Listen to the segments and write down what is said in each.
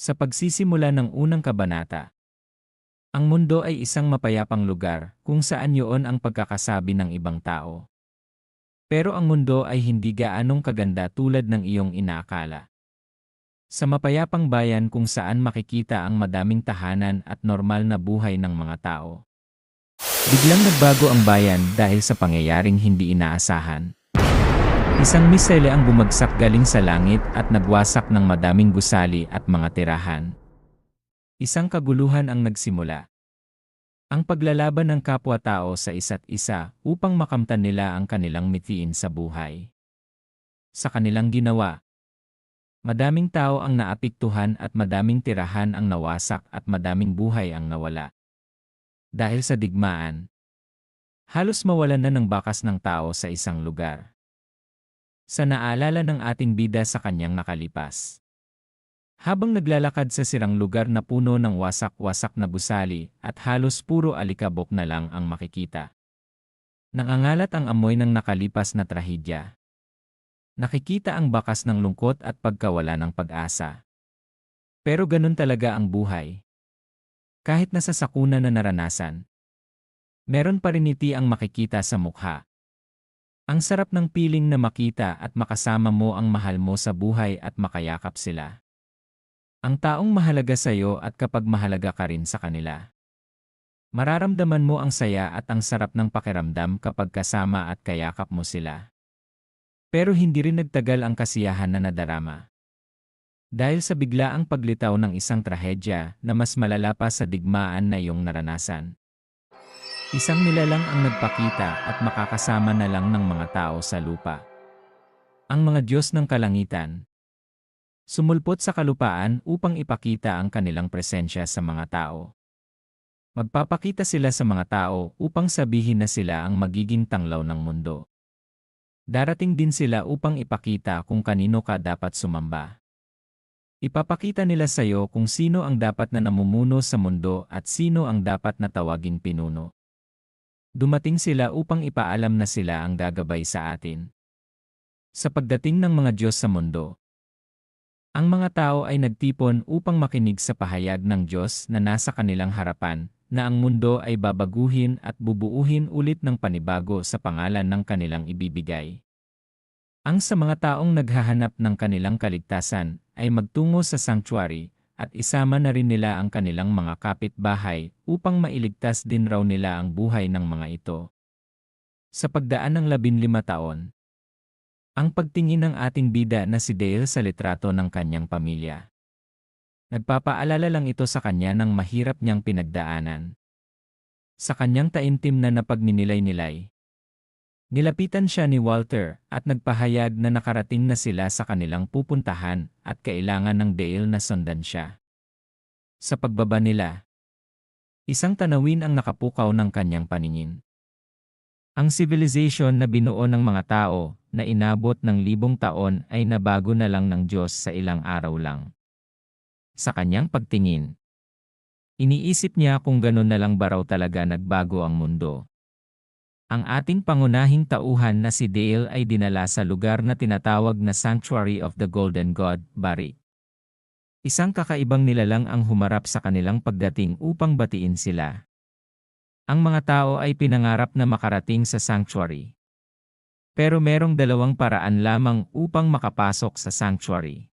Sa pagsisimula ng unang kabanata, ang mundo ay isang mapayapang lugar kung saan yoon ang pagkakasabi ng ibang tao. Pero ang mundo ay hindi gaanong kaganda tulad ng iyong inaakala. Sa mapayapang bayan kung saan makikita ang madaming tahanan at normal na buhay ng mga tao. Biglang nagbago ang bayan dahil sa pangyayaring hindi inaasahan. Isang misele ang bumagsak galing sa langit at nagwasak ng madaming gusali at mga tirahan. Isang kaguluhan ang nagsimula. Ang paglalaban ng kapwa-tao sa isa't isa upang makamtan nila ang kanilang mithiin sa buhay. Sa kanilang ginawa, madaming tao ang naapektuhan at madaming tirahan ang nawasak at madaming buhay ang nawala. Dahil sa digmaan, halos mawalan na ng bakas ng tao sa isang lugar. Sa naalala ng ating bida sa kanyang nakalipas. Habang naglalakad sa sirang lugar na puno ng wasak-wasak na gusali at halos puro alikabok na lang ang makikita. Nangangalat ang amoy ng nakalipas na trahedya. Nakikita ang bakas ng lungkot at pagkawala ng pag-asa. Pero ganun talaga ang buhay. Kahit nasa sakuna na naranasan, meron pa rin ngiti ang makikita sa mukha. Ang sarap ng piling na makita at makasama mo ang mahal mo sa buhay at makayakap sila. Ang taong mahalaga sa iyo at kapag mahalaga ka rin sa kanila. Mararamdaman mo ang saya at ang sarap ng pakiramdam kapag kasama at kayakap mo sila. Pero hindi rin nagtagal ang kasiyahan na nadarama. Dahil sa biglaang paglitaw ng isang trahedya na mas malala pa sa digmaan na iyong naranasan. Isang nilalang ang nagpakita at makakasama na lang ng mga tao sa lupa. Ang mga Diyos ng kalangitan. Sumulpot sa kalupaan upang ipakita ang kanilang presensya sa mga tao. Magpapakita sila sa mga tao upang sabihin na sila ang magiging tanglaw ng mundo. Darating din sila upang ipakita kung kanino ka dapat sumamba. Ipapakita nila sa iyo kung sino ang dapat na namumuno sa mundo at sino ang dapat na tawaging pinuno. Dumating sila upang ipaalam na sila ang gagabay sa atin. Sa pagdating ng mga Diyos sa mundo, ang mga tao ay nagtipon upang makinig sa pahayag ng Diyos na nasa kanilang harapan, na ang mundo ay babaguhin at bubuuhin ulit ng panibago sa pangalan ng kanilang ibibigay. Ang sa mga taong naghahanap ng kanilang kaligtasan ay magtungo sa sanctuary at isama na rin nila ang kanilang mga kapitbahay upang mailigtas din raw nila ang buhay ng mga ito. Sa pagdaan ng 15 taon, ang pagtingin ng ating bida na si Dale sa litrato ng kanyang pamilya. Nagpapaalala lang ito sa kanya ng mahirap niyang pinagdaanan. Sa kanyang taimtim na napagninilay-nilay. Nilapitan siya ni Walter at nagpahayag na nakarating na sila sa kanilang pupuntahan at kailangan ng Dale na sundan siya. Sa pagbaba nila, isang tanawin ang nakapukaw ng kanyang paningin. Ang civilization na binuo ng mga tao na inabot ng 1,000 taon ay nabago na lang ng Diyos sa ilang araw lang. Sa kanyang pagtingin, iniisip niya kung gano'n na lang ba raw talaga nagbago ang mundo. Ang ating pangunahing tauhan na si Dale ay dinala sa lugar na tinatawag na Sanctuary of the Golden God, Bari. Isang kakaibang nilalang ang humarap sa kanilang pagdating upang batiin sila. Ang mga tao ay pinangarap na makarating sa sanctuary. Pero merong dalawang paraan lamang upang makapasok sa sanctuary.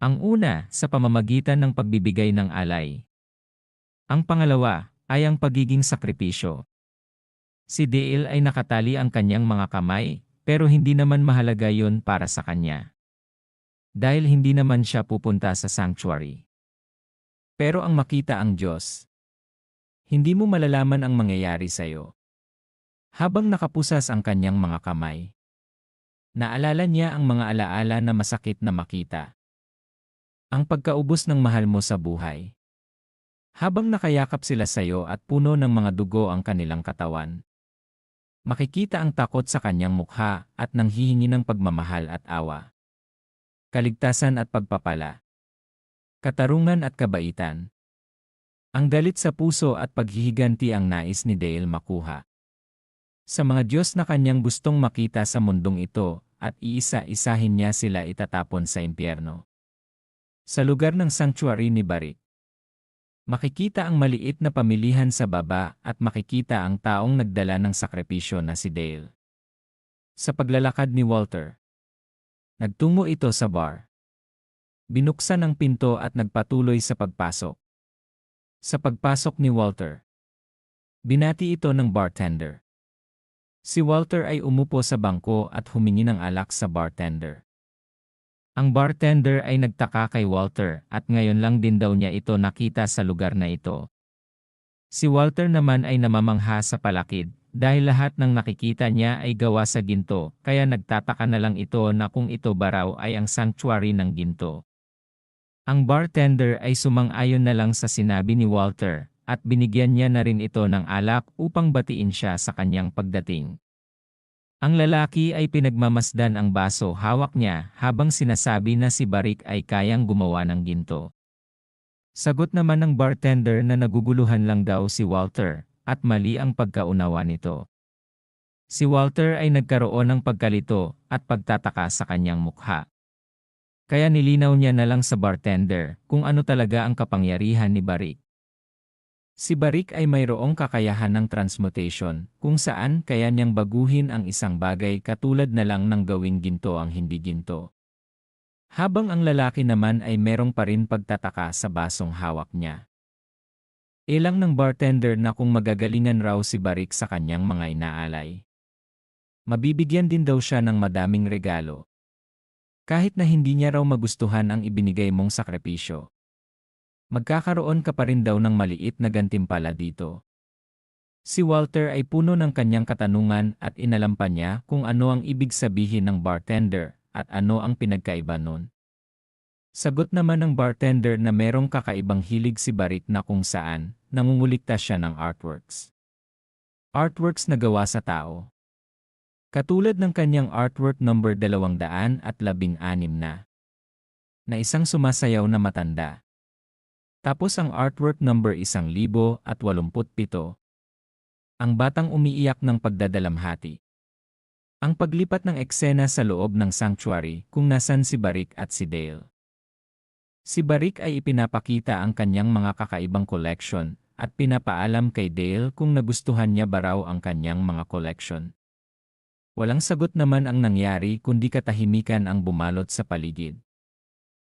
Ang una, sa pamamagitan ng pagbibigay ng alay. Ang pangalawa, ay ang pagiging sakripisyo. Si Dale ay nakatali ang kanyang mga kamay, pero hindi naman mahalaga yon para sa kanya. Dahil hindi naman siya pupunta sa sanctuary. Pero ang makita ang Diyos, hindi mo malalaman ang mangyayari sa iyo. Habang nakapusas ang kanyang mga kamay, naalala niya ang mga alaala na masakit na makita. Ang pagkaubos ng mahal mo sa buhay. Habang nakayakap sila sa iyo at puno ng mga dugo ang kanilang katawan. Makikita ang takot sa kanyang mukha at nanghihingi ng pagmamahal at awa. Kaligtasan at pagpapala. Katarungan at kabaitan. Ang galit sa puso at paghihiganti ang nais ni Dale makuha. Sa mga Diyos na kanyang gustong makita sa mundong ito at iisa-isahin niya sila itatapon sa impyerno. Sa lugar ng sanctuary ni Barik, makikita ang maliit na pamilihan sa baba at makikita ang taong nagdala ng sakripisyo na si Dale. Sa paglalakad ni Walter, nagtungo ito sa bar. Binuksan ang pinto at nagpatuloy sa pagpasok. Sa pagpasok ni Walter, binati ito ng bartender. Si Walter ay umupo sa bangko at humingi ng alak sa bartender. Ang bartender ay nagtaka kay Walter at ngayon lang din daw niya ito nakita sa lugar na ito. Si Walter naman ay namamangha sa palakid dahil lahat ng nakikita niya ay gawa sa ginto, kaya nagtataka na lang ito na kung ito ba raw ay ang sanctuary ng ginto. Ang bartender ay sumang-ayon na lang sa sinabi ni Walter at binigyan niya na rin ito ng alak upang batiin siya sa kanyang pagdating. Ang lalaki ay pinagmamasdan ang baso hawak niya habang sinasabi na si Barik ay kayang gumawa ng ginto. Sagot naman ng bartender na naguguluhan lang daw si Walter at mali ang pagkaunawa nito. Si Walter ay nagkaroon ng pagkalito at pagtataka sa kanyang mukha. Kaya nilinaw niya na lang sa bartender kung ano talaga ang kapangyarihan ni Barik. Si Barik ay mayroong kakayahan ng transmutation kung saan kaya niyang baguhin ang isang bagay katulad na lang ng gawing ginto ang hindi ginto. Habang ang lalaki naman ay merong pa rin pagtataka sa basong hawak niya. Ilang ng bartender na kung magagalingan raw si Barik sa kanyang mga inaalay. Mabibigyan din daw siya ng madaming regalo. Kahit na hindi niya raw magustuhan ang ibinigay mong sakripisyo. Magkakaroon ka pa rin daw ng maliit na gantimpala dito. Si Walter ay puno ng kanyang katanungan at inalam pa niya kung ano ang ibig sabihin ng bartender at ano ang pinagkaiba nun. Sagot naman ng bartender na merong kakaibang hilig si Barik na kung saan nangungulikta siya ng artworks. Artworks na gawa sa tao. Katulad ng kanyang artwork number 216 na isang sumasayaw na matanda. Tapos ang artwork number 1087, ang batang umiiyak ng pagdadalamhati. Ang paglipat ng eksena sa loob ng sanctuary kung nasan si Barik at si Dale. Si Barik ay ipinapakita ang kanyang mga kakaibang collection at pinapaalam kay Dale kung nagustuhan niya ba raw ang kanyang mga collection. Walang sagot naman ang nangyari kundi katahimikan ang bumalot sa paligid.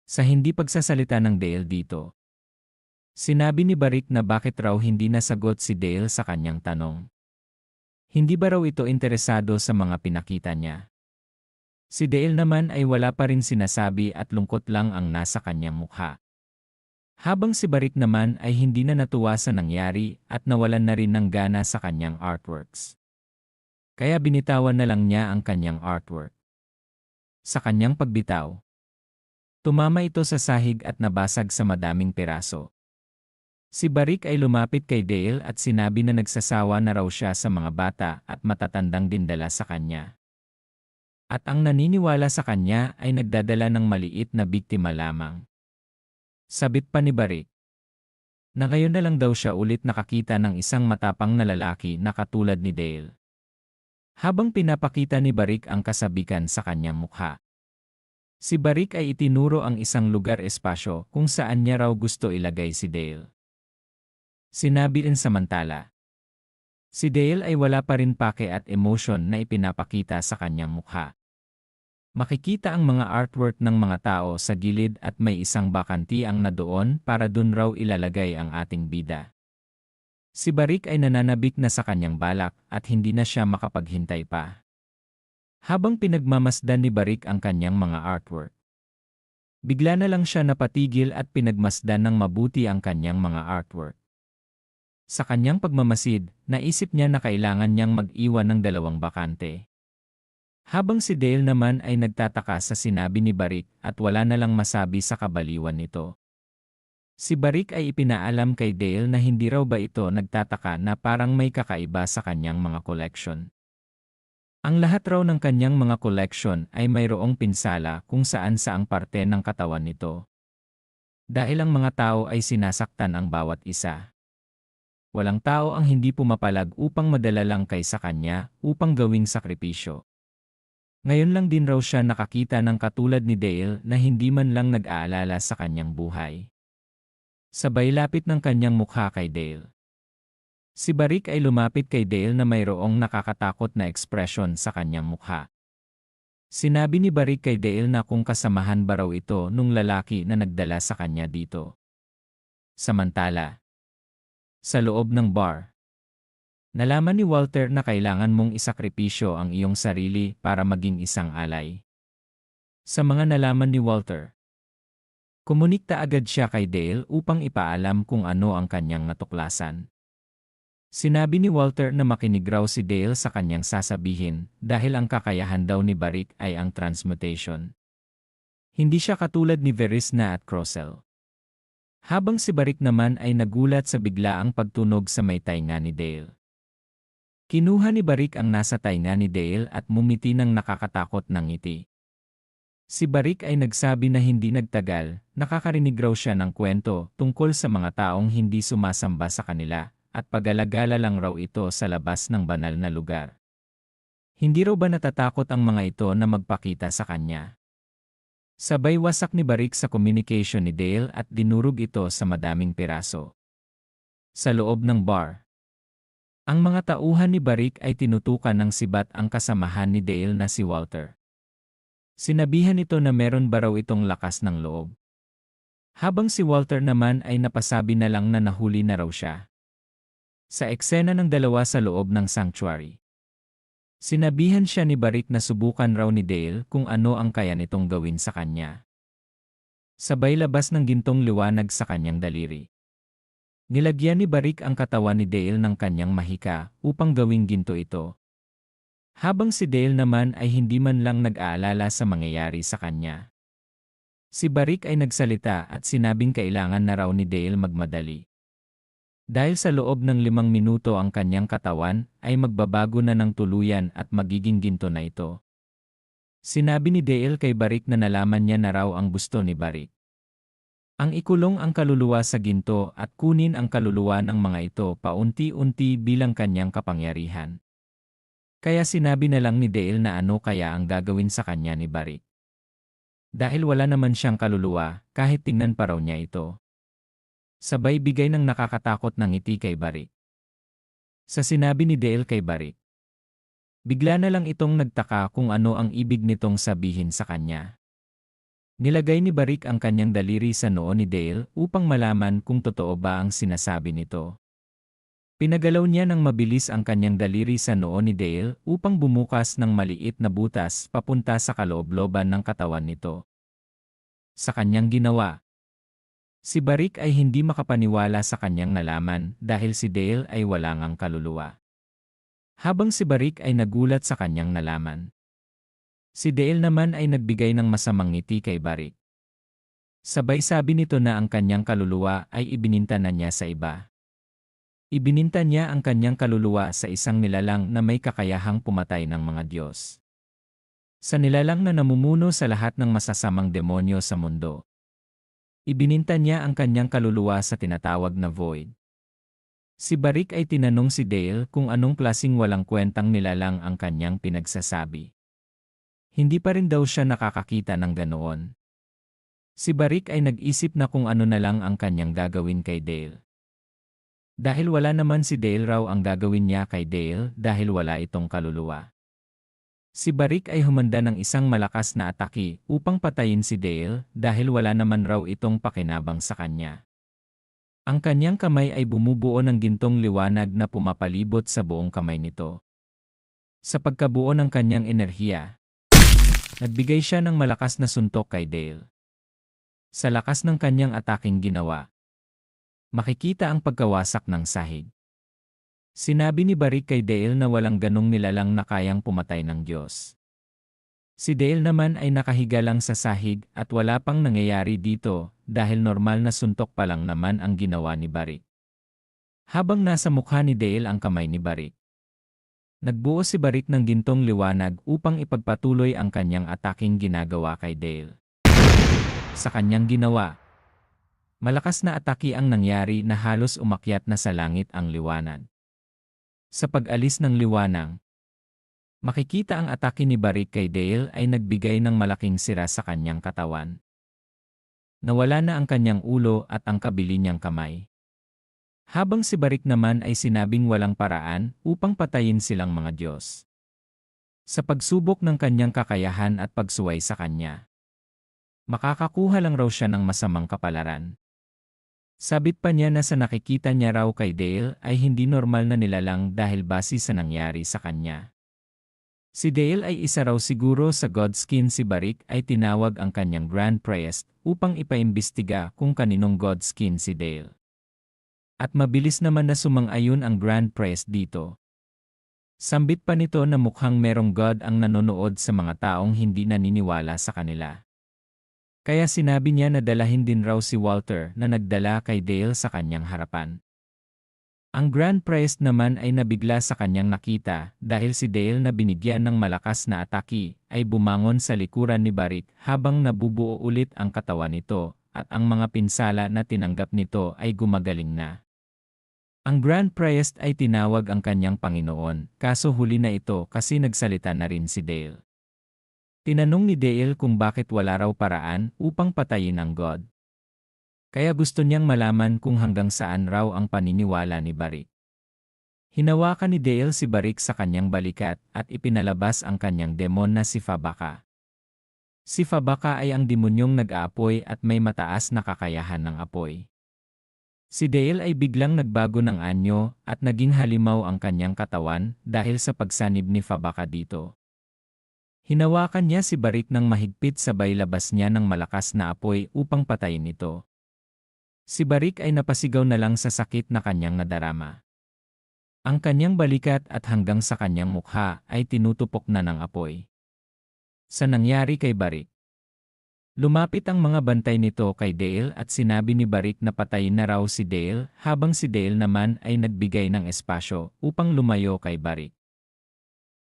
Sa hindi pagsasalita ng Dale dito, sinabi ni Barik na bakit raw hindi nasagot si Dale sa kanyang tanong. Hindi ba raw ito interesado sa mga pinakita niya? Si Dale naman ay wala pa rin sinasabi at lungkot lang ang nasa kanyang mukha. Habang si Barik naman ay hindi na natuwa sa nangyari at nawalan na rin ng gana sa kanyang artworks. Kaya binitawan na lang niya ang kanyang artwork. Sa kanyang pagbitaw, tumama ito sa sahig at nabasag sa madaming piraso. Si Barik ay lumapit kay Dale at sinabi na nagsasawa na raw siya sa mga bata at matatandang dindala sa kanya. At ang naniniwala sa kanya ay nagdadala ng maliit na biktima lamang. Sabit pa ni Barik na ngayon na lang daw siya ulit nakakita ng isang matapang na lalaki na katulad ni Dale. Habang pinapakita ni Barik ang kasabikan sa kanyang mukha. Si Barik ay itinuro ang isang lugar espasyo kung saan niya raw gusto ilagay si Dale. Sinabi rin samantala, si Dale ay wala pa rin pake at emotion na ipinapakita sa kanyang mukha. Makikita ang mga artwork ng mga tao sa gilid at may isang bakanti ang nadoon para dun raw ilalagay ang ating bida. Si Barik ay nananabik na sa kanyang balak at hindi na siya makapaghintay pa. Habang pinagmamasdan ni Barik ang kanyang mga artwork, bigla na lang siya napatigil at pinagmasdan ng mabuti ang kanyang mga artwork. Sa kanyang pagmamasid, naisip niya na kailangan niyang mag-iwan ng 2 bakante. Habang si Dale naman ay nagtataka sa sinabi ni Barik at wala na lang masabi sa kabaliwan nito. Si Barik ay ipinaalam kay Dale na hindi raw ba ito nagtataka na parang may kakaiba sa kanyang mga collection. Ang lahat raw ng kanyang mga collection ay mayroong pinsala kung saan saang parte ng katawan nito. Dahil ang mga tao ay sinasaktan ang bawat isa. Walang tao ang hindi pumapalag upang madala lang kay sa kanya upang gawing sakripisyo. Ngayon lang din raw siya nakakita ng katulad ni Dale na hindi man lang nag-aalala sa kanyang buhay. Sabay lapit ng kanyang mukha kay Dale. Si Barik ay lumapit kay Dale na mayroong nakakatakot na ekspresyon sa kanyang mukha. Sinabi ni Barik kay Dale na kung kasamahan ba raw ito nung lalaki na nagdala sa kanya dito. Samantala, sa loob ng bar, nalaman ni Walter na kailangan mong isakripisyo ang iyong sarili para maging isang alay. Sa mga nalaman ni Walter, kumunikta agad siya kay Dale upang ipaalam kung ano ang kanyang natuklasan. Sinabi ni Walter na makinig raw si Dale sa kanyang sasabihin dahil ang kakayahan daw ni Barik ay ang transmutation. Hindi siya katulad ni Verisna at Crossell. Habang si Barik naman ay nagulat sa biglaang pagtunog sa may tainga ni Dale. Kinuha ni Barik ang nasa tainga ni Dale at mumiti ng nakakatakot ng ngiti. Si Barik ay nagsabi na hindi nagtagal, nakakarinig raw siya ng kwento tungkol sa mga taong hindi sumasamba sa kanila at pag-alagala lang raw ito sa labas ng banal na lugar. Hindi raw ba natatakot ang mga ito na magpakita sa kanya? Sabay wasak ni Barik sa communication ni Dale at dinurog ito sa madaming piraso. Sa loob ng bar, ang mga tauhan ni Barik ay tinutukan ng sibat ang kasamahan ni Dale na si Walter. Sinabihan ito na meron ba raw itong lakas ng loob. Habang si Walter naman ay napasabi na lang na nahuli na raw siya. Sa eksena ng dalawa sa loob ng sanctuary, sinabihan siya ni Barik na subukan raw ni Dale kung ano ang kaya nitong gawin sa kanya. Sabay labas ng gintong liwanag sa kanyang daliri. Nilagyan ni Barik ang katawan ni Dale ng kanyang mahika upang gawing ginto ito. Habang si Dale naman ay hindi man lang nag-aalala sa mangyayari sa kanya. Si Barik ay nagsalita at sinabing kailangan na raw ni Dale magmadali. Dahil sa loob ng 5 minuto ang kanyang katawan ay magbabago na ng tuluyan at magiging ginto na ito. Sinabi ni Dale kay Barik na nalaman niya na raw ang gusto ni Barik. Ang ikulong ang kaluluwa sa ginto at kunin ang kaluluwa ng mga ito paunti-unti bilang kanyang kapangyarihan. Kaya sinabi na lang ni Dale na ano kaya ang gagawin sa kanya ni Barik. Dahil wala naman siyang kaluluwa, kahit tingnan pa raw niya ito. Sabay bigay ng nakakatakot na ngiti kay Barik. Sa sinabi ni Dale kay Barik, bigla na lang itong nagtaka kung ano ang ibig nitong sabihin sa kanya. Nilagay ni Barik ang kanyang daliri sa noo ni Dale upang malaman kung totoo ba ang sinasabi nito. Pinagalaw niya ng mabilis ang kanyang daliri sa noo ni Dale upang bumukas ng maliit na butas papunta sa kaloob-looban ng katawan nito. Sa kanyang ginawa, si Barik ay hindi makapaniwala sa kanyang nalaman dahil si Dale ay wala ngang kaluluwa. Habang si Barik ay nagulat sa kanyang nalaman, si Dale naman ay nagbigay ng masamang ngiti kay Barik. Sabay sabi nito na ang kanyang kaluluwa ay ibininta na niya sa iba. Ibininta niya ang kanyang kaluluwa sa isang nilalang na may kakayahang pumatay ng mga Diyos. Sa nilalang na namumuno sa lahat ng masasamang demonyo sa mundo. Ibininta niya ang kanyang kaluluwa sa tinatawag na void. Si Barik ay tinanong si Dale kung anong klaseng walang kwentang nilalang ang kanyang pinagsasabi. Hindi pa rin daw siya nakakakita ng ganoon. Si Barik ay nag-isip na kung ano na lang ang kanyang gagawin kay Dale. Dahil wala naman si Dale raw ang gagawin niya kay Dale dahil wala itong kaluluwa. Si Barik ay humanda ng isang malakas na atake upang patayin si Dale dahil wala naman raw itong pakinabang sa kanya. Ang kanyang kamay ay bumubuo ng gintong liwanag na pumapalibot sa buong kamay nito. Sa pagkabuo ng kanyang enerhiya, nagbigay siya ng malakas na suntok kay Dale. Sa lakas ng kanyang ataking ginawa, makikita ang pagkawasak ng sahig. Sinabi ni Barik kay Dale na walang ganong nilalang na kayang pumatay ng Diyos. Si Dale naman ay nakahiga lang sa sahig at wala pang nangyayari dito dahil normal na suntok pa lang naman ang ginawa ni Barik. Habang nasa mukha ni Dale ang kamay ni Barik, nagbuo si Barik ng gintong liwanag upang ipagpatuloy ang kanyang ataking ginagawa kay Dale. Sa kanyang ginawa, malakas na atake ang nangyari na halos umakyat na sa langit ang liwanag. Sa pag-alis ng liwanag, Makikita ang atake ni Barik kay Dale ay nagbigay ng malaking sira sa kanyang katawan. Nawala na ang kanyang ulo at ang kabili niyang kamay. Habang si Barik naman ay sinabing walang paraan upang patayin silang mga Diyos. Sa pagsubok ng kanyang kakayahan at pagsuway sa kanya, makakakuha lang raw siya ng masamang kapalaran. Sabit pa niya na sa nakikita niya raw kay Dale ay hindi normal na nilalang dahil base sa nangyari sa kanya. Si Dale ay isa raw siguro sa Godskin. Si Barik ay tinawag ang kanyang Grand Priest upang ipaimbestiga kung kaninong Godskin si Dale. At mabilis naman na sumang-ayon ang Grand Priest dito. Sambit pa nito na mukhang merong God ang nanonood sa mga taong hindi naniniwala sa kanila. Kaya sinabi niya na dalahin din raw si Walter na nagdala kay Dale sa kanyang harapan. Ang Grand Priest naman ay nabigla sa kanyang nakita dahil si Dale na binigyan ng malakas na atake ay bumangon sa likuran ni Barik habang nabubuo ulit ang katawan nito at ang mga pinsala na tinanggap nito ay gumagaling na. Ang Grand Priest ay tinawag ang kanyang Panginoon, kaso huli na ito kasi nagsalita na rin si Dale. Tinanong ni Dale kung bakit wala raw paraan upang patayin ang God. Kaya gusto niyang malaman kung hanggang saan raw ang paniniwala ni Barik. Hinawakan ni Dale si Barik sa kanyang balikat at ipinalabas ang kanyang demon na si Fabaka. Si Fabaka ay ang demonyong nag-aapoy at may mataas na kakayahan ng apoy. Si Dale ay biglang nagbago ng anyo at naging halimaw ang kanyang katawan dahil sa pagsanib ni Fabaka dito. Hinawakan niya si Barik ng mahigpit sabay labas niya ng malakas na apoy upang patayin ito. Si Barik ay napasigaw na lang sa sakit na kanyang nadarama. Ang kanyang balikat at hanggang sa kanyang mukha ay tinutupok na ng apoy. Sa nangyari kay Barik, lumapit ang mga bantay nito kay Dale at sinabi ni Barik na patayin na raw si Dale habang si Dale naman ay nagbigay ng espasyo upang lumayo kay Barik.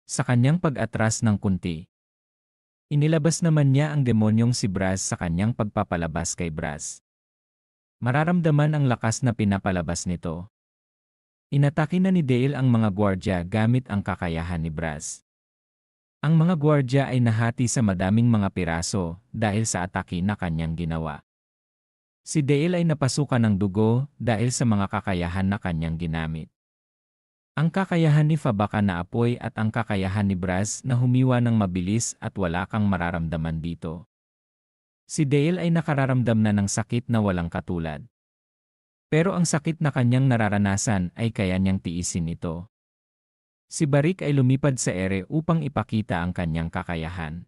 Sa kanyang pag-atras ng kunti, inilabas naman niya ang demonyong si Braz sa kanyang pagpapalabas kay Braz. Mararamdaman ang lakas na pinapalabas nito. Inatake na ni Dale ang mga gwardya gamit ang kakayahan ni Braz. Ang mga gwardya ay nahati sa madaming mga piraso dahil sa atake na kanyang ginawa. Si Dale ay napasukan ng dugo dahil sa mga kakayahan na kanyang ginamit. Ang kakayahan ni Fabaka na apoy at ang kakayahan ni Braz na humiwa ng mabilis at wala kang mararamdaman dito. Si Dale ay nakararamdam na ng sakit na walang katulad. Pero ang sakit na kanyang nararanasan ay kaya niyang tiisin ito. Si Barik ay lumipad sa ere upang ipakita ang kanyang kakayahan.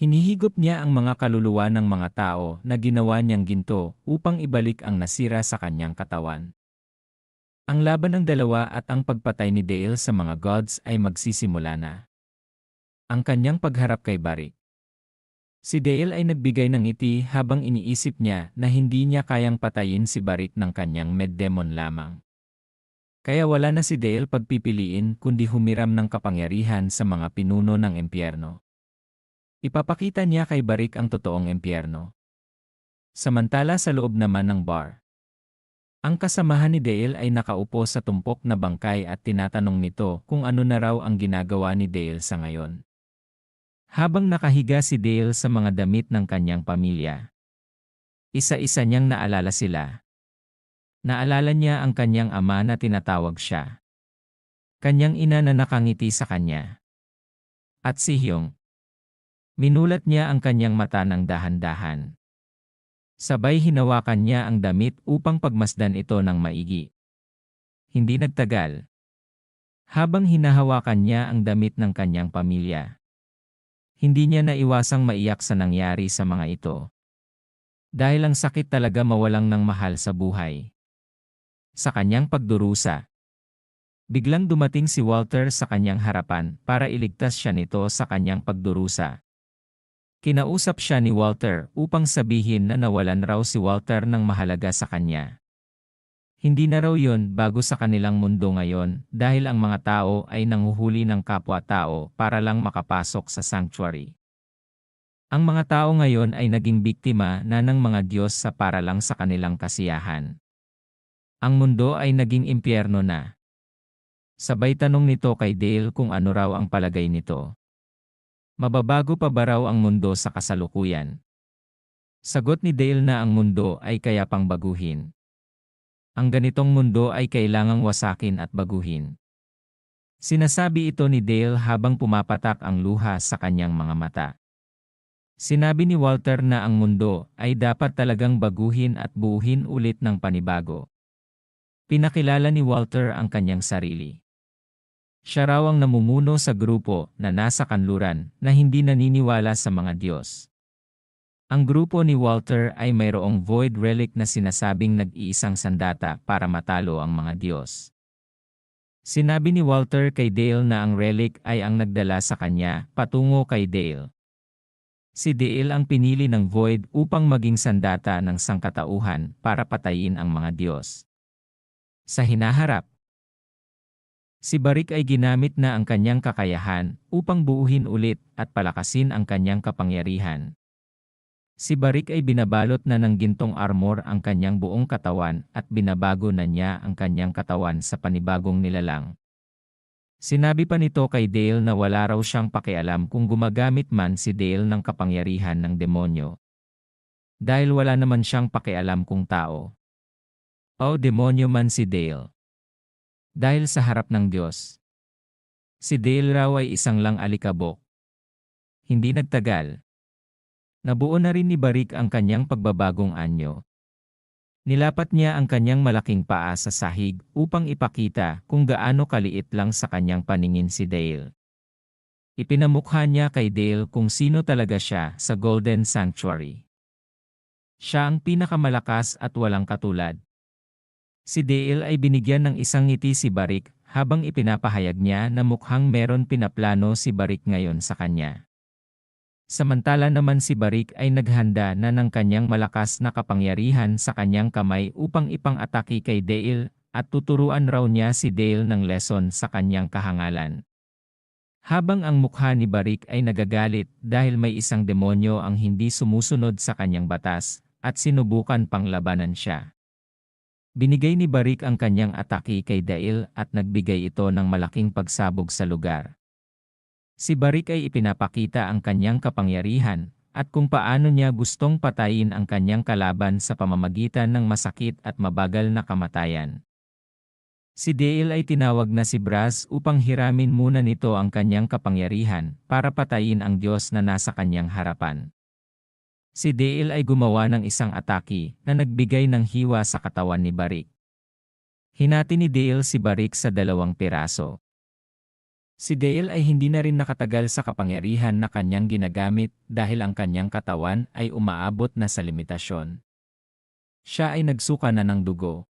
Hinihigop niya ang mga kaluluwa ng mga tao na ginawa niyang ginto upang ibalik ang nasira sa kanyang katawan. Ang laban ng dalawa at ang pagpatay ni Dale sa mga gods ay magsisimula na. Ang kanyang pagharap kay Barik. Si Dale ay nagbigay ng ngiti habang iniisip niya na hindi niya kayang patayin si Barik ng kanyang meddemon lamang. Kaya wala na si Dale pagpipiliin kundi humiram ng kapangyarihan sa mga pinuno ng impyerno. Ipapakita niya kay Barik ang totoong impyerno. Samantala sa loob naman ng bar, ang kasamahan ni Dale ay nakaupo sa tumpok na bangkay at tinatanong nito kung ano na raw ang ginagawa ni Dale sa ngayon. Habang nakahiga si Dale sa mga damit ng kanyang pamilya, isa-isa niyang naalala sila. Naalala niya ang kanyang ama na tinatawag siya. Kanyang ina na nakangiti sa kanya. At si Hyung. Minulat niya ang kanyang mata ng dahan-dahan. Sabay hinawakan niya ang damit upang pagmasdan ito ng maigi. Hindi nagtagal. Habang hinahawakan niya ang damit ng kanyang pamilya, hindi niya naiwasang maiyak sa nangyari sa mga ito. Dahil ang sakit talaga mawalang ng mahal sa buhay. Sa kanyang pagdurusa, biglang dumating si Walter sa kanyang harapan para iligtas siya nito sa kanyang pagdurusa. Kinausap siya ni Walter upang sabihin na nawalan raw si Walter ng mahalaga sa kanya. Hindi na raw yun bago sa kanilang mundo ngayon dahil ang mga tao ay nanguhuli ng kapwa-tao para lang makapasok sa sanctuary. Ang mga tao ngayon ay naging biktima na ng mga Diyos sa para lang sa kanilang kasiyahan. Ang mundo ay naging impyerno na. Sabay tanong nito kay Dale kung ano raw ang palagay nito. Mababago pa ba raw ang mundo sa kasalukuyan? Sagot ni Dale na ang mundo ay kaya pang baguhin. Ang ganitong mundo ay kailangang wasakin at baguhin. Sinasabi ito ni Dale habang pumapatak ang luha sa kanyang mga mata. Sinabi ni Walter na ang mundo ay dapat talagang baguhin at buuhin ulit ng panibago. Pinakilala ni Walter ang kanyang sarili. Siya raw ang namumuno sa grupo na nasa kanluran na hindi naniniwala sa mga Diyos. Ang grupo ni Walter ay mayroong void relic na sinasabing nag-iisang sandata para matalo ang mga Diyos. Sinabi ni Walter kay Dale na ang relic ay ang nagdala sa kanya patungo kay Dale. Si Dale ang pinili ng void upang maging sandata ng sangkatauhan para patayin ang mga Diyos. Sa hinaharap, si Barik ay ginamit na ang kanyang kakayahan upang buuhin ulit at palakasin ang kanyang kapangyarihan. Si Barik ay binabalot na ng gintong armor ang kanyang buong katawan at binabago na niya ang kanyang katawan sa panibagong nilalang. Sinabi pa nito kay Dale na wala raw siyang pakialam kung gumagamit man si Dale ng kapangyarihan ng demonyo. Dahil wala naman siyang pakialam kung tao o demonyo man si Dale. Dahil sa harap ng Diyos, si Dale raw ay isang lang alikabok. Hindi nagtagal. Nabuo na rin ni Barik ang kanyang pagbabagong anyo. Nilapat niya ang kanyang malaking paa sa sahig upang ipakita kung gaano kaliit lang sa kanyang paningin si Dale. Ipinamukha niya kay Dale kung sino talaga siya sa Golden Sanctuary. Siya ang pinakamalakas at walang katulad. Si Dale ay binigyan ng isang ngiti si Barik habang ipinapahayag niya na mukhang meron pinaplano si Barik ngayon sa kanya. Samantala naman si Barik ay naghanda na ng kanyang malakas na kapangyarihan sa kanyang kamay upang ipang-atake kay Dale at tuturuan raw niya si Dale ng lesson sa kanyang kahangalan. Habang ang mukha ni Barik ay nagagalit dahil may isang demonyo ang hindi sumusunod sa kanyang batas at sinubukan pang labanan siya. Binigay ni Barik ang kanyang atake kay Dale at nagbigay ito ng malaking pagsabog sa lugar. Si Barik ay ipinapakita ang kanyang kapangyarihan at kung paano niya gustong patayin ang kanyang kalaban sa pamamagitan ng masakit at mabagal na kamatayan. Si Dale ay tinawag na si Brass upang hiramin muna nito ang kanyang kapangyarihan para patayin ang Diyos na nasa kanyang harapan. Si Dale ay gumawa ng isang atake na nagbigay ng hiwa sa katawan ni Barik. Hinati ni Dale si Barik sa 2 piraso. Si Dale ay hindi na rin nakatagal sa kapangyarihan na kanyang ginagamit dahil ang kanyang katawan ay umaabot na sa limitasyon. Siya ay nagsuka na ng dugo.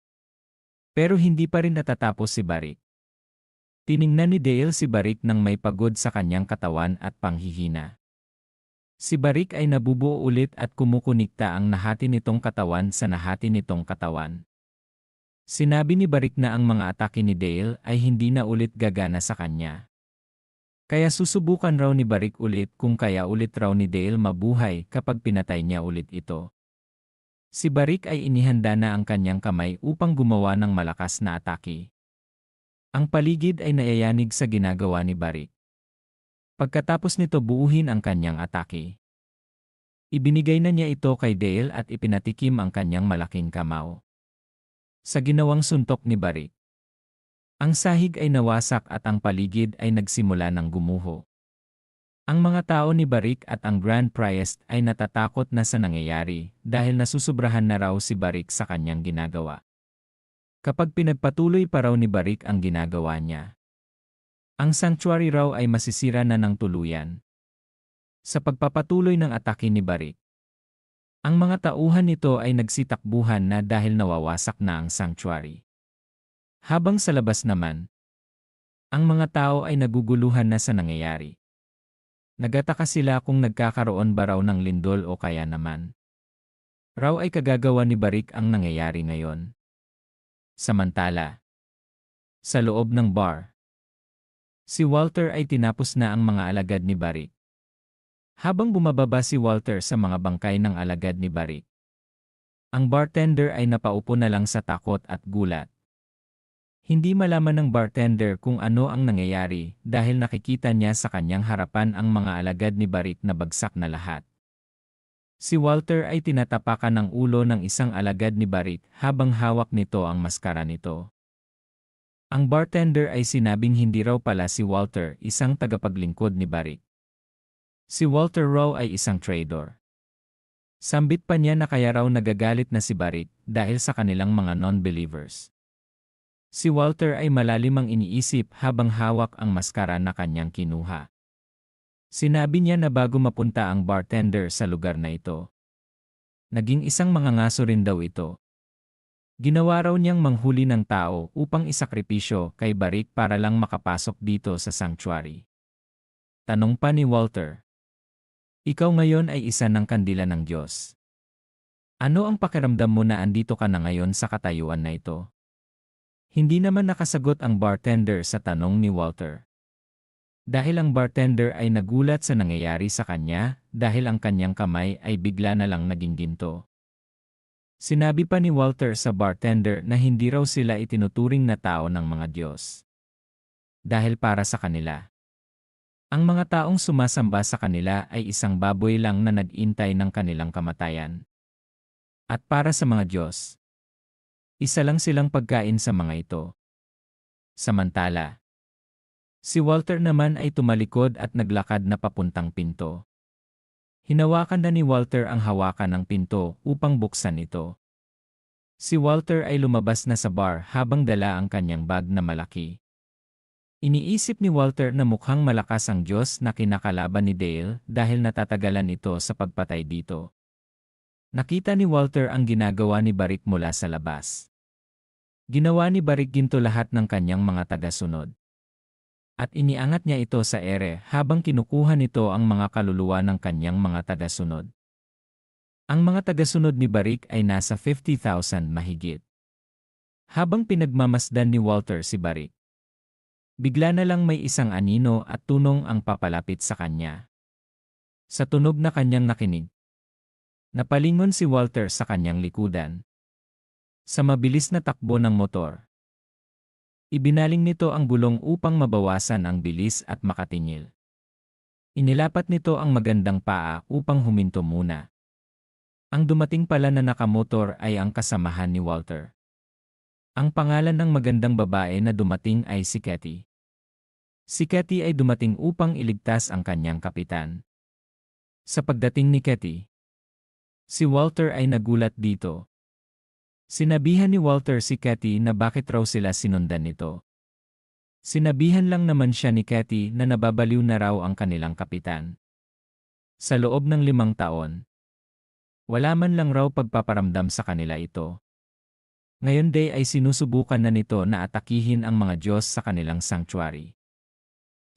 Pero hindi pa rin natatapos si Barik. Tiningnan ni Dale si Barik nang may pagod sa kanyang katawan at panghihina. Si Barik ay nabubuo ulit at kumukunikta ang nahati nitong katawan sa nahati nitong katawan. Sinabi ni Barik na ang mga atake ni Dale ay hindi na ulit gagana sa kanya. Kaya susubukan raw ni Barik ulit kung kaya ulit raw ni Dale mabuhay kapag pinatay niya ulit ito. Si Barik ay inihanda na ang kanyang kamay upang gumawa ng malakas na atake. Ang paligid ay nayayanig sa ginagawa ni Barik. Pagkatapos nito buuhin ang kanyang atake. Ibinigay na niya ito kay Dale at ipinatikim ang kanyang malaking kamao. Sa ginawang suntok ni Barik, ang sahig ay nawasak at ang paligid ay nagsimula ng gumuho. Ang mga tao ni Barik at ang Grand Priest ay natatakot na sa nangyayari dahil nasusubrahan na raw si Barik sa kanyang ginagawa. Kapag pinagpatuloy pa raw ni Barik ang ginagawa niya, ang sanctuary raw ay masisira na ng tuluyan. Sa pagpapatuloy ng atake ni Barik, ang mga tauhan nito ay nagsitakbuhan na dahil nawawasak na ang sanctuary. Habang sa labas naman, ang mga tao ay naguguluhan na sa nangyayari. Nagataka sila kung nagkakaroon ba raw ng lindol o kaya naman raw ay kagagawa ni Barik ang nangyayari ngayon. Samantala, sa loob ng bar, si Walter ay tinapos na ang mga alagad ni Barik. Habang bumababa si Walter sa mga bangkay ng alagad ni Barik, ang bartender ay napaupo na lang sa takot at gulat. Hindi malaman ng bartender kung ano ang nangyayari dahil nakikita niya sa kanyang harapan ang mga alagad ni Barik na bagsak na lahat. Si Walter ay tinatapakan ng ulo ng isang alagad ni Barik habang hawak nito ang maskara nito. Ang bartender ay sinabing hindi raw pala si Walter isang tagapaglingkod ni Barik. Si Walter raw ay isang traitor. Sambit pa niya na kaya raw nagagalit na si Barik dahil sa kanilang mga non-believers. Si Walter ay malalim ang iniisip habang hawak ang maskara na kanyang kinuha. Sinabi niya na bago mapunta ang bartender sa lugar na ito. Naging isang mangangaso rin daw ito. Ginawa raw niyang manghuli ng tao upang isakripisyo kay Barik para lang makapasok dito sa sanctuary. Tanong pa ni Walter. Ikaw ngayon ay isa ng kandila ng Diyos. Ano ang pakiramdam mo na andito ka na ngayon sa katayuan na ito? Hindi naman nakasagot ang bartender sa tanong ni Walter. Dahil ang bartender ay nagulat sa nangyayari sa kanya dahil ang kanyang kamay ay bigla na lang naging ginto. Sinabi pa ni Walter sa bartender na hindi raw sila itinuturing na tao ng mga Diyos. Dahil para sa kanila, ang mga taong sumasamba sa kanila ay isang baboy lang na nag-intay ng kanilang kamatayan. At para sa mga Diyos, isa lang silang pagkain sa mga ito. Samantala, si Walter naman ay tumalikod at naglakad na papuntang pinto. Hinawakan na ni Walter ang hawakan ng pinto upang buksan ito. Si Walter ay lumabas na sa bar habang dala ang kanyang bag na malaki. Iniisip ni Walter na mukhang malakas ang Diyos na kinakalaban ni Dale dahil natatagalan ito sa pagpatay dito. Nakita ni Walter ang ginagawa ni Barik mula sa labas. Ginawa ni Barik ginto lahat ng kanyang mga tagasunod. At iniangat niya ito sa ere habang kinukuha nito ang mga kaluluwa ng kanyang mga tagasunod. Ang mga tagasunod ni Barik ay nasa 50,000 mahigit. Habang pinagmamasdan ni Walter si Barik, bigla na lang may isang anino at tunong ang papalapit sa kanya. Sa tunog na kanyang nakinig, napalingon si Walter sa kanyang likudan. Sa mabilis na takbo ng motor, ibinaling nito ang gulong upang mabawasan ang bilis at makatingil. Inilapat nito ang magandang paa upang huminto muna. Ang dumating pala na nakamotor ay ang kasamahan ni Walter. Ang pangalan ng magandang babae na dumating ay si Katie. Si Katie ay dumating upang iligtas ang kanyang kapitan. Sa pagdating ni Katie, si Walter ay nagulat dito. Sinabihan ni Walter si Katie na bakit raw sila sinundan nito. Sinabihan lang naman siya ni Katie na nababaliw na raw ang kanilang kapitan. Sa loob ng 5 taon, wala man lang raw pagpaparamdam sa kanila ito. Ngayon day ay sinusubukan na nito na atakihin ang mga Diyos sa kanilang sanctuary.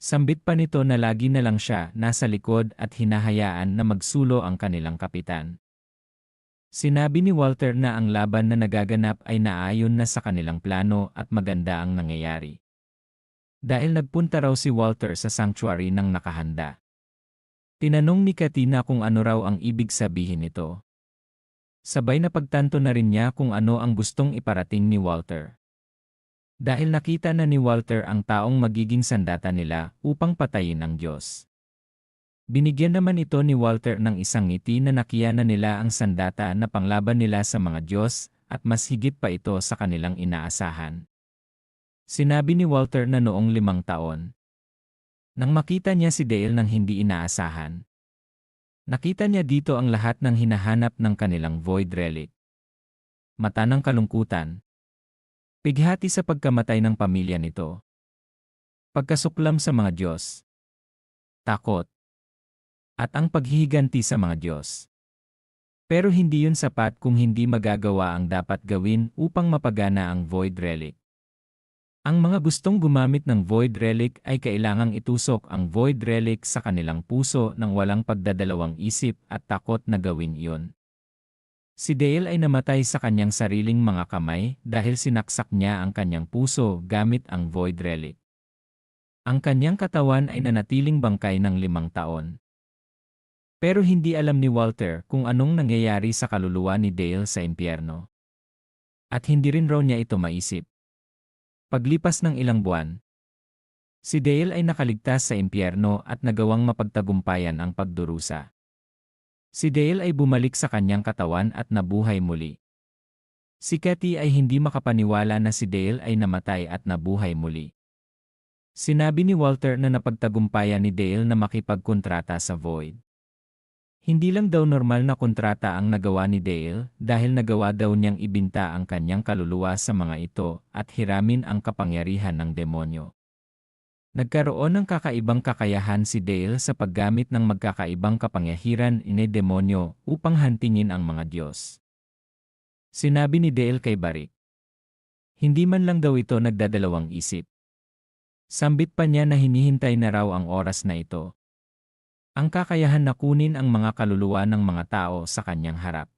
Sambit pa nito na lagi na lang siya nasa likod at hinahayaan na magsulo ang kanilang kapitan. Sinabi ni Walter na ang laban na nagaganap ay naayon na sa kanilang plano at maganda ang nangyayari. Dahil nagpunta raw si Walter sa sanctuary ng nakahanda. Tinanong ni Katina kung ano raw ang ibig sabihin nito. Sabay na pagtanto na rin niya kung ano ang gustong iparating ni Walter. Dahil nakita na ni Walter ang taong magiging sandata nila upang patayin ang Diyos. Binigyan naman ito ni Walter ng isang ngiti na nakiyanan nila ang sandata na panglaban nila sa mga Diyos at mas higit pa ito sa kanilang inaasahan. Sinabi ni Walter na noong 5 taon, nang makita niya si Dale nang hindi inaasahan, nakita niya dito ang lahat ng hinahanap ng kanilang void relic. Mata ng kalungkutan, pighati sa pagkamatay ng pamilya nito, pagkasuklam sa mga Diyos, takot, at ang paghihiganti sa mga Diyos. Pero hindi yun sapat kung hindi magagawa ang dapat gawin upang mapagana ang void relic. Ang mga gustong gumamit ng void relic ay kailangang itusok ang void relic sa kanilang puso ng walang pagdadalawang isip at takot na gawin iyon. Si Dale ay namatay sa kanyang sariling mga kamay dahil sinaksak niya ang kanyang puso gamit ang void relic. Ang kanyang katawan ay nanatiling bangkay ng 5 taon. Pero hindi alam ni Walter kung anong nangyayari sa kaluluwa ni Dale sa impyerno. At hindi rin raw niya ito maisip. Paglipas ng ilang buwan, si Dale ay nakaligtas sa impyerno at nagawang mapagtagumpayan ang pagdurusa. Si Dale ay bumalik sa kanyang katawan at nabuhay muli. Si Katie ay hindi makapaniwala na si Dale ay namatay at nabuhay muli. Sinabi ni Walter na napagtagumpayan ni Dale na makipagkontrata sa Void. Hindi lang daw normal na kontrata ang nagawa ni Dale dahil nagawa daw niyang ibinta ang kanyang kaluluwa sa mga ito at hiramin ang kapangyarihan ng demonyo. Nagkaroon ng kakaibang kakayahan si Dale sa paggamit ng magkakaibang kapangyarihan ni demonyo upang hantingin ang mga Diyos. Sinabi ni Dale kay Barik. Hindi man lang daw ito nagdadalawang isip. Sambit pa niya na hinihintay na raw ang oras na ito. Ang kakayahan na kunin ang mga kaluluwa ng mga tao sa kanyang harap.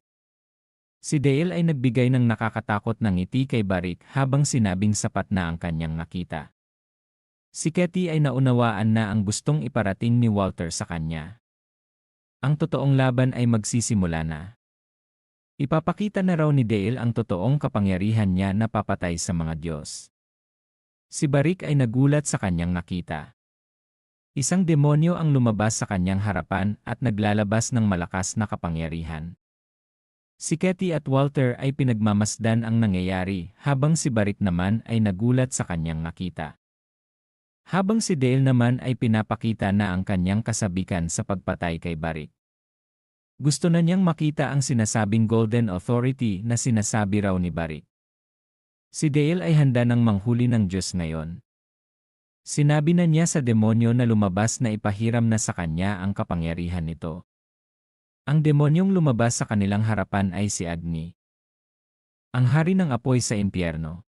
Si Dale ay nagbigay ng nakakatakot na ngiti kay Barik habang sinabing sapat na ang kanyang nakita. Si Katie ay naunawaan na ang gustong iparating ni Walter sa kanya. Ang totoong laban ay magsisimula na. Ipapakita na raw ni Dale ang totoong kapangyarihan niya na papatay sa mga Diyos. Si Barik ay nagulat sa kanyang nakita. Isang demonyo ang lumabas sa kanyang harapan at naglalabas ng malakas na kapangyarihan. Si Katie at Walter ay pinagmamasdan ang nangyayari habang si Barik naman ay nagulat sa kanyang nakita. Habang si Dale naman ay pinapakita na ang kanyang kasabikan sa pagpatay kay Barik. Gusto na niyang makita ang sinasabing Golden Authority na sinasabi raw ni Barik. Si Dale ay handa ng manghuli ng Diyos ngayon. Sinabi na niya sa demonyo na lumabas na ipahiram na sa kanya ang kapangyarihan nito. Ang demonyong lumabas sa kanilang harapan ay si Agni, ang hari ng apoy sa impyerno.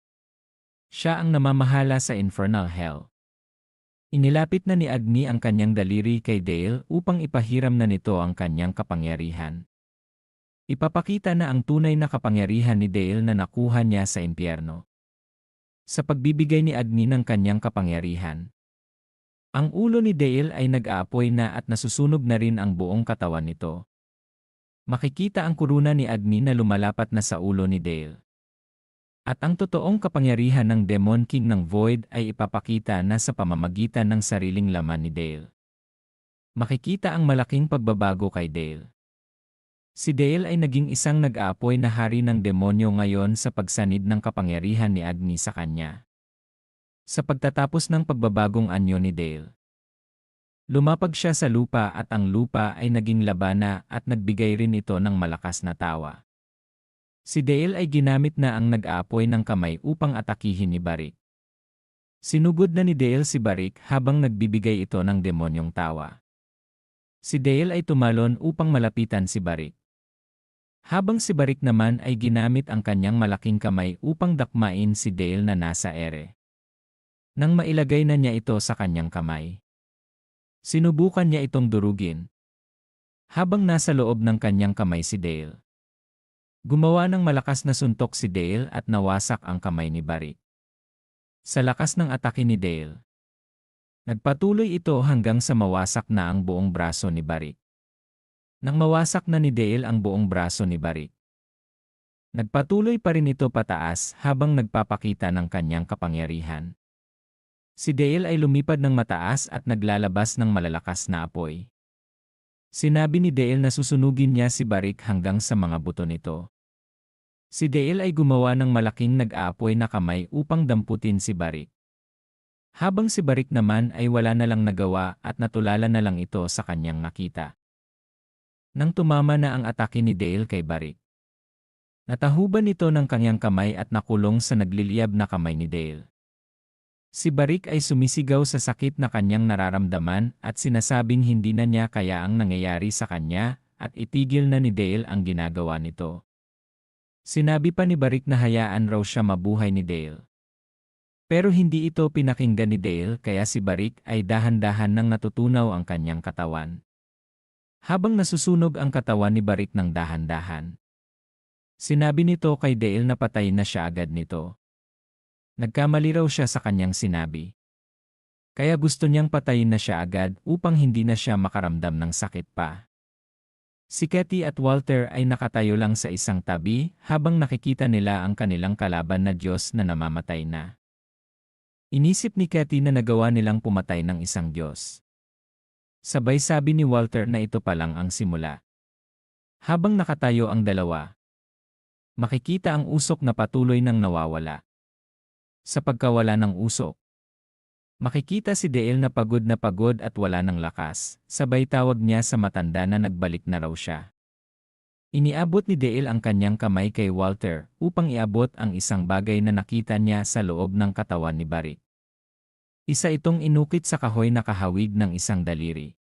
Siya ang namamahala sa infernal hell. Inilapit na ni Agni ang kanyang daliri kay Dale upang ipahiram na nito ang kanyang kapangyarihan. Ipapakita na ang tunay na kapangyarihan ni Dale na nakuha niya sa impyerno. Sa pagbibigay ni Agni ng kanyang kapangyarihan. Ang ulo ni Dale ay nag-aapoy na at nasusunog na rin ang buong katawan nito. Makikita ang kuruna ni Agni na lumalapat na sa ulo ni Dale. At ang totoong kapangyarihan ng Demon King ng Void ay ipapakita na sa pamamagitan ng sariling laman ni Dale. Makikita ang malaking pagbabago kay Dale. Si Dale ay naging isang nag-aapoy na hari ng demonyo ngayon sa pagsanid ng kapangyarihan ni Agni sa kanya. Sa pagtatapos ng pagbabagong anyo ni Dale, lumapag siya sa lupa at ang lupa ay naging labana at nagbigay rin ito ng malakas na tawa. Si Dale ay ginamit na ang nag-aapoy ng kamay upang atakihin ni Barik. Sinugod na ni Dale si Barik habang nagbibigay ito ng demonyong tawa. Si Dale ay tumalon upang malapitan si Barik. Habang si Barik naman ay ginamit ang kanyang malaking kamay upang dakmain si Dale na nasa ere. Nang mailagay na niya ito sa kanyang kamay, sinubukan niya itong durugin. Habang nasa loob ng kanyang kamay si Dale, gumawa ng malakas na suntok si Dale at nawasak ang kamay ni Barik. Sa lakas ng atake ni Dale, nagpatuloy ito hanggang sa mawasak na ang buong braso ni Barik. Nang mawasak na ni Dale ang buong braso ni Barik, nagpatuloy pa rin ito pataas habang nagpapakita ng kanyang kapangyarihan. Si Dale ay lumipad ng mataas at naglalabas ng malalakas na apoy. Sinabi ni Dale na susunugin niya si Barik hanggang sa mga buto nito. Si Dale ay gumawa ng malaking nag-aapoy na kamay upang damputin si Barik. Habang si Barik naman ay wala na lang nagawa at natulala na lang ito sa kanyang nakita. Nang tumama na ang atake ni Dale kay Barik, natahuban ito ng kanyang kamay at nakulong sa nagliliyab na kamay ni Dale. Si Barik ay sumisigaw sa sakit na kanyang nararamdaman at sinasabing hindi na niya kaya ang nangyayari sa kanya at itigil na ni Dale ang ginagawa nito. Sinabi pa ni Barik na hayaan raw siya mabuhay ni Dale. Pero hindi ito pinakinggan ni Dale kaya si Barik ay dahan-dahan nang natutunaw ang kanyang katawan. Habang nasusunog ang katawan ni Barik ng dahan-dahan, sinabi nito kay Dale na patay na siya agad nito. Nagkamali raw siya sa kanyang sinabi. Kaya gusto niyang patayin na siya agad upang hindi na siya makaramdam ng sakit pa. Si Katie at Walter ay nakatayo lang sa isang tabi habang nakikita nila ang kanilang kalaban na Diyos na namamatay na. Inisip ni Katie na nagawa nilang pumatay ng isang Diyos. Sabay sabi ni Walter na ito pa lang ang simula. Habang nakatayo ang dalawa, makikita ang usok na patuloy nang nawawala. Sa pagkawala ng usok, makikita si Dale na pagod at wala ng lakas, sabay tawag niya sa matanda na nagbalik na raw siya. Iniabot ni Dale ang kanyang kamay kay Walter upang iabot ang isang bagay na nakita niya sa loob ng katawan ni Barry. Isa itong inukit sa kahoy na kahawig ng isang daliri.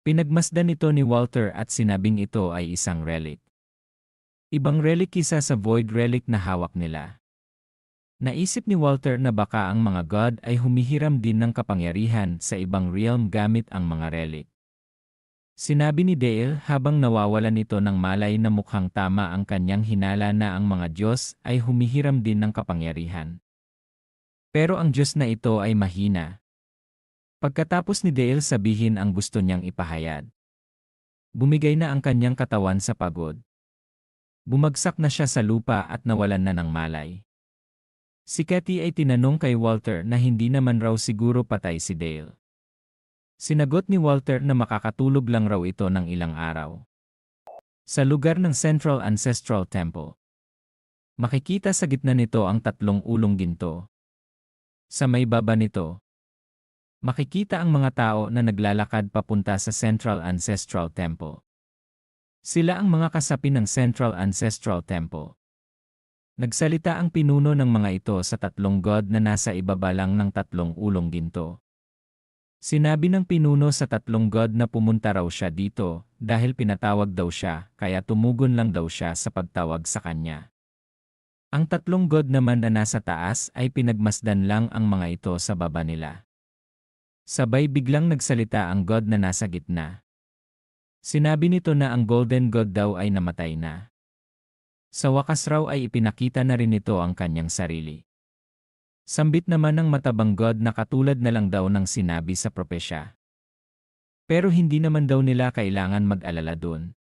Pinagmasdan ito ni Walter at sinabing ito ay isang relic. Ibang relic isa sa void relic na hawak nila. Naisip ni Walter na baka ang mga god ay humihiram din ng kapangyarihan sa ibang realm gamit ang mga relic. Sinabi ni Dale habang nawawalan nito ng malay na mukhang tama ang kanyang hinala na ang mga Diyos ay humihiram din ng kapangyarihan. Pero ang Diyos na ito ay mahina. Pagkatapos ni Dale sabihin ang gusto niyang ipahayag, bumigay na ang kanyang katawan sa pagod. Bumagsak na siya sa lupa at nawalan na ng malay. Si Katie ay tinanong kay Walter na hindi naman raw siguro patay si Dale. Sinagot ni Walter na makakatulog lang raw ito ng ilang araw. Sa lugar ng Central Ancestral Temple, makikita sa gitna nito ang 3 ulong ginto. Sa may baba nito, makikita ang mga tao na naglalakad papunta sa Central Ancestral Temple. Sila ang mga kasapi ng Central Ancestral Temple. Nagsalita ang pinuno ng mga ito sa 3 god na nasa ibaba lang ng 3 ulong ginto. Sinabi ng pinuno sa 3 god na pumunta raw siya dito dahil pinatawag daw siya kaya tumugon lang daw siya sa pagtawag sa kanya. Ang 3 god naman na nasa taas ay pinagmasdan lang ang mga ito sa baba nila. Sabay biglang nagsalita ang god na nasa gitna. Sinabi nito na ang golden god daw ay namatay na. Sa wakas raw ay ipinakita na rin ito ang kanyang sarili. Sambit naman ng matabang god na katulad na lang daw ng sinabi sa propesya. Pero hindi naman daw nila kailangan mag-alala doon.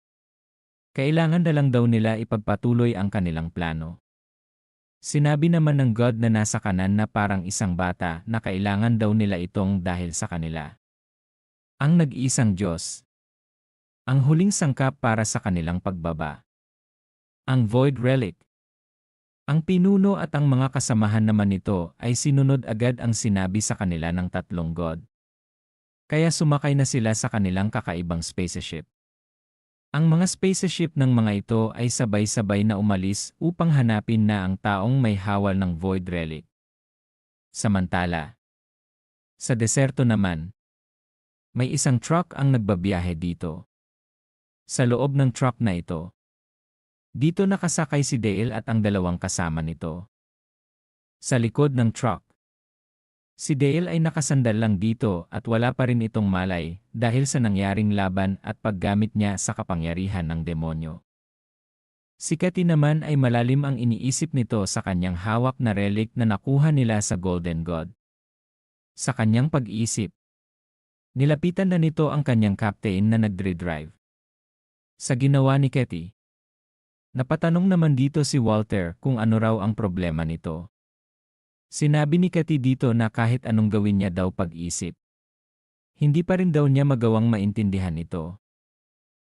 Kailangan na lang daw nila ipagpatuloy ang kanilang plano. Sinabi naman ng god na nasa kanan na parang isang bata na kailangan daw nila itong dahil sa kanila. Ang nag-iisang Diyos. Ang huling sangkap para sa kanilang pagbaba. Ang Void Relic. Ang pinuno at ang mga kasamahan naman nito ay sinunod agad ang sinabi sa kanila ng 3 god. Kaya sumakay na sila sa kanilang kakaibang spaceship. Ang mga spaceship ng mga ito ay sabay-sabay na umalis upang hanapin na ang taong may hawal ng Void Relic. Samantala, sa deserto naman, may isang truck ang nagbabiyahe dito. Sa loob ng truck na ito, dito nakasakay si Dale at ang 2 kasama nito. Sa likod ng truck, si Dale ay nakasandal lang dito at wala pa rin itong malay dahil sa nangyaring laban at paggamit niya sa kapangyarihan ng demonyo. Si Katie naman ay malalim ang iniisip nito sa kanyang hawak na relic na nakuha nila sa Golden God. Sa kanyang pag-iisip, nilapitan na nito ang kanyang captain na nagdre-drive. Sa ginawa ni Katie, napatanong naman dito si Walter kung ano raw ang problema nito. Sinabi ni Katie dito na kahit anong gawin niya daw pag-isip, hindi pa rin daw niya magawang maintindihan ito.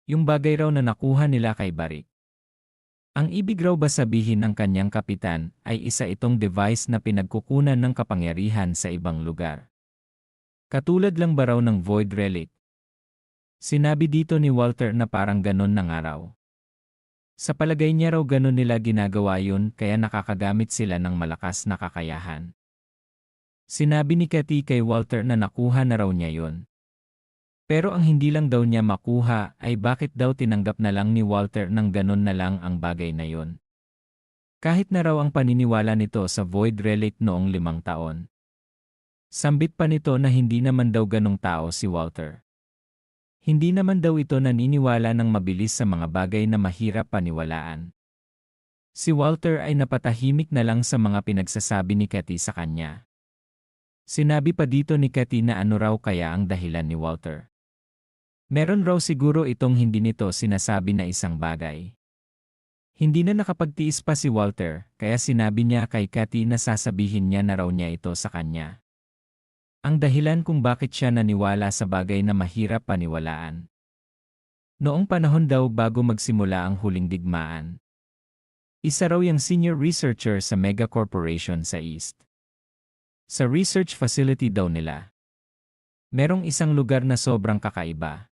Yung bagay raw na nakuha nila kay Barry. Ang ibig raw ba sabihin ng kanyang kapitan ay isa itong device na pinagkukunan ng kapangyarihan sa ibang lugar. Katulad lang ba raw ng Void Relic? Sinabi dito ni Walter na parang ganon na nga raw. Sa palagay niya raw ganon nila ginagawa yun kaya nakakagamit sila ng malakas na kakayahan. Sinabi ni Katie kay Walter na nakuha na raw niya yun. Pero ang hindi lang daw niya makuha ay bakit daw tinanggap na lang ni Walter ng ganon na lang ang bagay na yun. Kahit na raw ang paniniwala nito sa Void Relic noong 5 taon. Sambit pa nito na hindi naman daw ganong tao si Walter. Hindi naman daw ito naniniwala ng mabilis sa mga bagay na mahirap paniwalaan. Si Walter ay napatahimik na lang sa mga pinagsasabi ni Katie sa kanya. Sinabi pa dito ni Katie na ano raw kaya ang dahilan ni Walter. Meron raw siguro itong hindi nito sinasabi na isang bagay. Hindi na nakapagtiis pa si Walter, kaya sinabi niya kay Cathy na sasabihin niya na raw niya ito sa kanya. Ang dahilan kung bakit siya naniwala sa bagay na mahirap paniwalaan. Noong panahon daw bago magsimula ang huling digmaan. Isa raw yung senior researcher sa mega corporation sa East. Sa research facility daw nila. Merong isang lugar na sobrang kakaiba.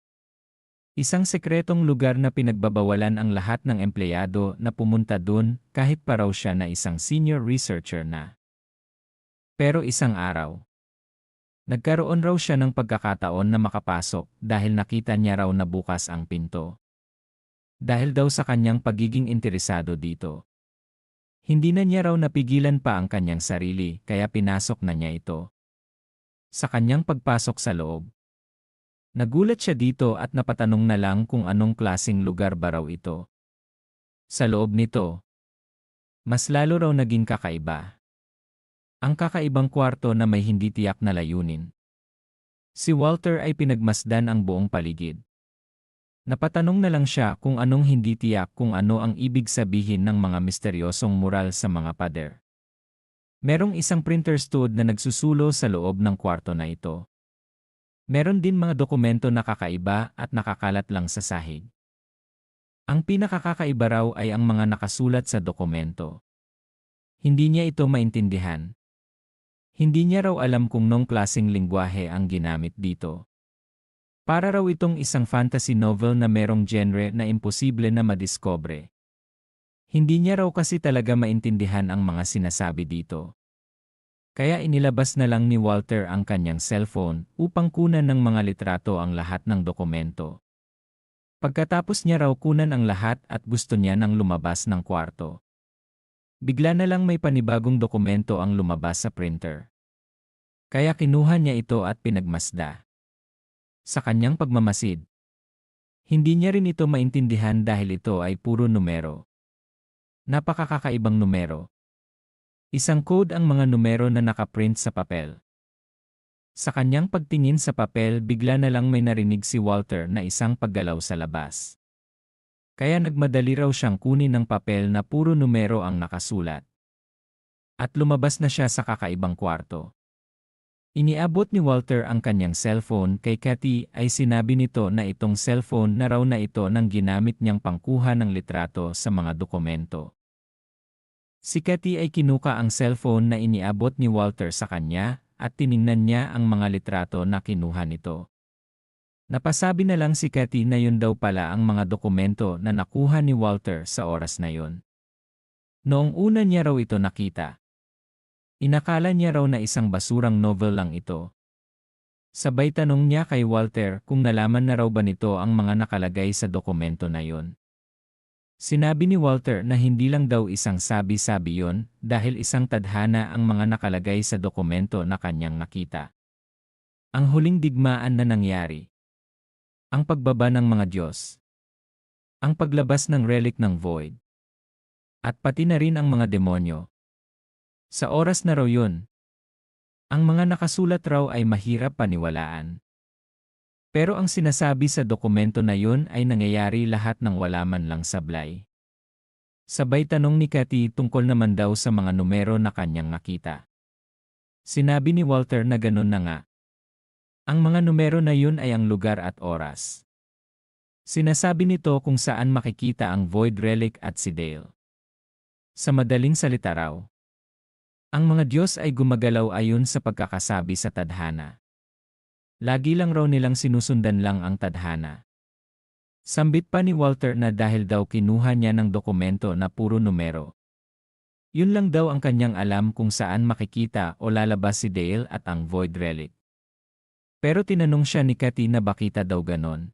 Isang sekretong lugar na pinagbabawalan ang lahat ng empleyado na pumunta dun kahit pa raw siya na isang senior researcher na. Pero isang araw, nagkaroon raw siya ng pagkakataon na makapasok dahil nakita niya raw na bukas ang pinto. Dahil daw sa kanyang pagiging interesado dito. Hindi na niya raw napigilan pa ang kanyang sarili kaya pinasok na niya ito. Sa kanyang pagpasok sa loob, nagulat siya dito at napatanong na lang kung anong klaseng lugar ba raw ito. Sa loob nito, mas lalo raw naging kakaiba. Ang kakaibang kwarto na may hindi tiyak na layunin. Si Walter ay pinagmasdan ang buong paligid. Napatanong na lang siya kung anong hindi tiyak kung ano ang ibig sabihin ng mga misteryosong mural sa mga pader. Merong isang printer stud na nagsusulo sa loob ng kwarto na ito. Meron din mga dokumento na kakaiba at nakakalat lang sa sahig. Ang pinakakakaiba raw ay ang mga nakasulat sa dokumento. Hindi niya ito maintindihan. Hindi niya raw alam kung nong klaseng lingwahe ang ginamit dito. Para raw itong isang fantasy novel na merong genre na imposible na madiskobre. Hindi niya raw kasi talaga maintindihan ang mga sinasabi dito. Kaya inilabas na lang ni Walter ang kanyang cellphone upang kunan ng mga litrato ang lahat ng dokumento. Pagkatapos niya raw kunan ang lahat at gusto niya nang lumabas ng kwarto. Bigla na lang may panibagong dokumento ang lumabas sa printer. Kaya kinuha niya ito at pinagmasda. Sa kanyang pagmamasid, hindi niya rin ito maintindihan dahil ito ay puro numero. Napakakakaibang numero. Isang code ang mga numero na nakaprint sa papel. Sa kanyang pagtingin sa papel bigla na lang may narinig si Walter na isang paggalaw sa labas. Kaya nagmadali raw siyang kunin ng papel na puro numero ang nakasulat. At lumabas na siya sa kakaibang kwarto. Iniabot ni Walter ang kanyang cellphone kay Cathy ay sinabi nito na itong cellphone na raw na ito nang ginamit niyang pangkuha ng litrato sa mga dokumento. Si Cathy ay kinuha ang cellphone na iniabot ni Walter sa kanya at tiningnan niya ang mga litrato na kinuha nito. Napasabi na lang si Cathy na yun daw pala ang mga dokumento na nakuha ni Walter sa oras na yun. Noong una niya raw ito nakita, inakala niya raw na isang basurang novel lang ito. Sabay tanong niya kay Walter kung nalaman na raw ba nito ang mga nakalagay sa dokumento na yun. Sinabi ni Walter na hindi lang daw isang sabi-sabi yon dahil isang tadhana ang mga nakalagay sa dokumento na kanyang nakita. Ang huling digmaan na nangyari. Ang pagbaba ng mga Diyos. Ang paglabas ng relic ng void. At pati na rin ang mga demonyo. Sa oras na raw yun, ang mga nakasulat raw ay mahirap paniwalaan. Pero ang sinasabi sa dokumento na yun ay nangyayari lahat ng wala man lang sablay. Sabay tanong ni Cathy tungkol naman daw sa mga numero na kanyang nakita. Sinabi ni Walter na ganun na nga. Ang mga numero na yun ay ang lugar at oras. Sinasabi nito kung saan makikita ang Void Relic at si Dale. Sa madaling salita raw, ang mga Diyos ay gumagalaw ayon sa pagkakasabi sa tadhana. Lagi lang raw nilang sinusundan lang ang tadhana. Sambit pa ni Walter na dahil daw kinuha niya ng dokumento na puro numero. Yun lang daw ang kanyang alam kung saan makikita o lalabas si Dale at ang Void Relic. Pero tinanong siya ni Cathy na bakita daw ganon.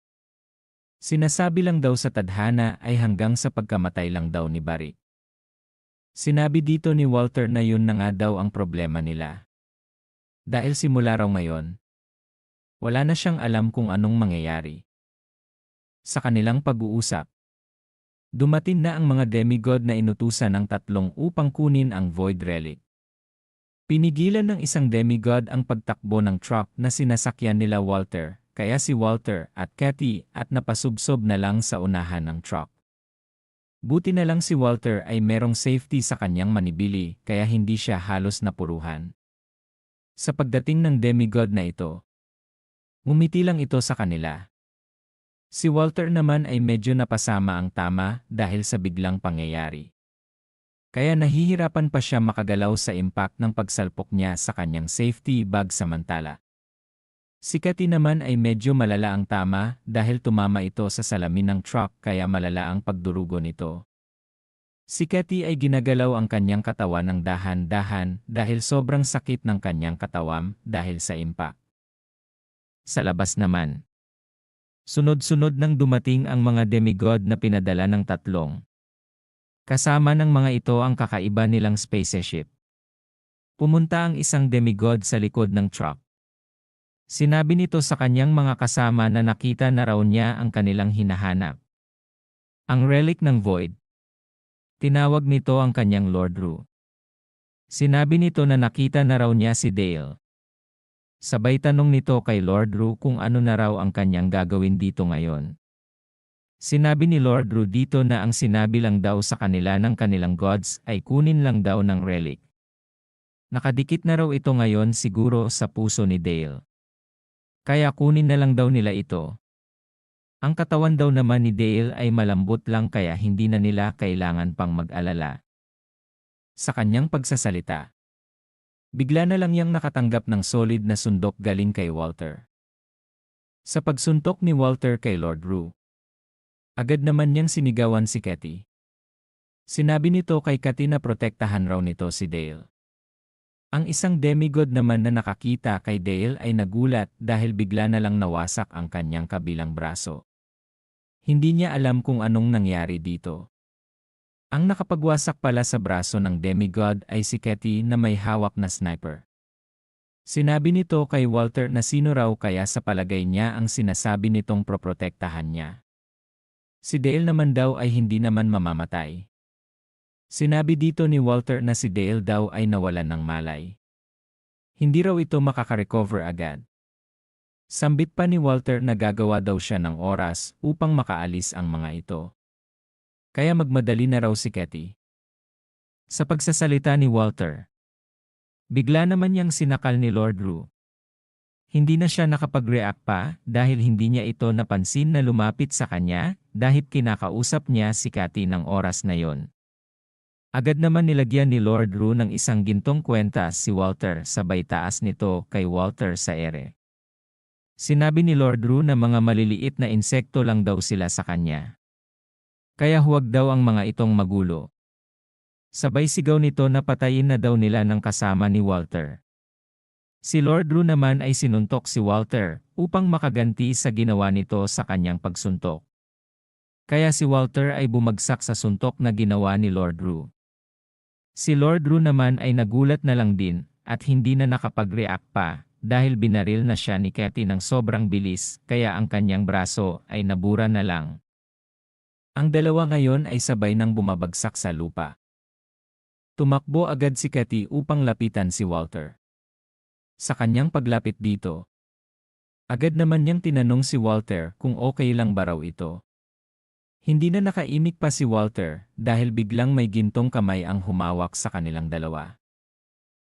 Sinasabi lang daw sa tadhana ay hanggang sa pagkamatay lang daw ni Barry. Sinabi dito ni Walter na yun na nga daw ang problema nila. Dahil simula raw ngayon, wala na siyang alam kung anong mangyayari. Sa kanilang pag-uusap, dumating na ang mga demigod na inutusan ng tatlong upang kunin ang Void Relic. Pinigilan ng isang demigod ang pagtakbo ng truck na sinasakyan nila Walter, kaya si Walter at Cathy at napasubsob na lang sa unahan ng truck. Buti na lang si Walter ay merong safety sa kanyang manibili kaya hindi siya halos napuruhan. Sa pagdating ng demigod na ito, ngumiti lang ito sa kanila. Si Walter naman ay medyo napasama ang tama dahil sa biglang pangyayari. Kaya nahihirapan pa siya makagalaw sa impact ng pagsalpok niya sa kanyang safety bag samantala. Si Cathy naman ay medyo malala ang tama dahil tumama ito sa salamin ng truck kaya malala ang pagdurugo nito. Si Cathy ay ginagalaw ang kanyang katawan ng dahan-dahan dahil sobrang sakit ng kanyang katawan dahil sa impact. Sa labas naman, sunod-sunod nang dumating ang mga demigod na pinadala ng tatlong. Kasama ng mga ito ang kakaiba nilang spaceship. Pumunta ang isang demigod sa likod ng truck. Sinabi nito sa kanyang mga kasama na nakita na raw niya ang kanilang hinahanap. Ang relic ng Void. Tinawag nito ang kanyang Lord Ru. Sinabi nito na nakita na raw niya si Dale. Sabay tanong nito kay Lord Ru kung ano na raw ang kanyang gagawin dito ngayon. Sinabi ni Lord Ru dito na ang sinabi lang daw sa kanila ng kanilang gods ay kunin lang daw ng relic. Nakadikit na raw ito ngayon siguro sa puso ni Dale. Kaya kunin na lang daw nila ito. Ang katawan daw naman ni Dale ay malambot lang kaya hindi na nila kailangan pang mag-alala. Sa kanyang pagsasalita, bigla na lang niyang nakatanggap ng solid na sundok galing kay Walter. Sa pagsuntok ni Walter kay Lord Ru, agad naman niyang sinigawan si Cathy. Sinabi nito kay Cathy na protektahan raw nito si Dale. Ang isang demigod naman na nakakita kay Dale ay nagulat dahil bigla na lang nawasak ang kanyang kabilang braso. Hindi niya alam kung anong nangyari dito. Ang nakapagwasak pala sa braso ng demigod ay si Cathy na may hawak na sniper. Sinabi nito kay Walter na sino raw kaya sa palagay niya ang sinasabi nitong proprotektahan niya. Si Dale naman daw ay hindi naman mamamatay. Sinabi dito ni Walter na si Dale daw ay nawalan ng malay. Hindi raw ito makaka-recover agad. Sambit pa ni Walter na gagawa daw siya ng oras upang makaalis ang mga ito. Kaya magmadali na raw si Cathy. Sa pagsasalita ni Walter, bigla naman niyang sinakal ni Lord Ru. Hindi na siya nakapag-react pa dahil hindi niya ito napansin na lumapit sa kanya dahil kinakausap niya si Cathy ng oras na yon. Agad naman nilagyan ni Lord Ru ng isang gintong kwenta si Walter sabay taas nito kay Walter sa ere. Sinabi ni Lord Ru na mga maliliit na insekto lang daw sila sa kanya. Kaya huwag daw ang mga itong magulo. Sabay sigaw nito na patayin na daw nila ng kasama ni Walter. Si Lord Ru naman ay sinuntok si Walter upang makaganti sa ginawa nito sa kanyang pagsuntok. Kaya si Walter ay bumagsak sa suntok na ginawa ni Lord Ru. Si Lord Ru naman ay nagulat na lang din at hindi na nakapag-react pa dahil binaril na siya ni Cathy ng sobrang bilis kaya ang kanyang braso ay nabura na lang. Ang dalawa ngayon ay sabay nang bumabagsak sa lupa. Tumakbo agad si Cathy upang lapitan si Walter. Sa kanyang paglapit dito, agad naman niyang tinanong si Walter kung okay lang ba raw ito. Hindi na nakaimik pa si Walter dahil biglang may gintong kamay ang humawak sa kanilang dalawa.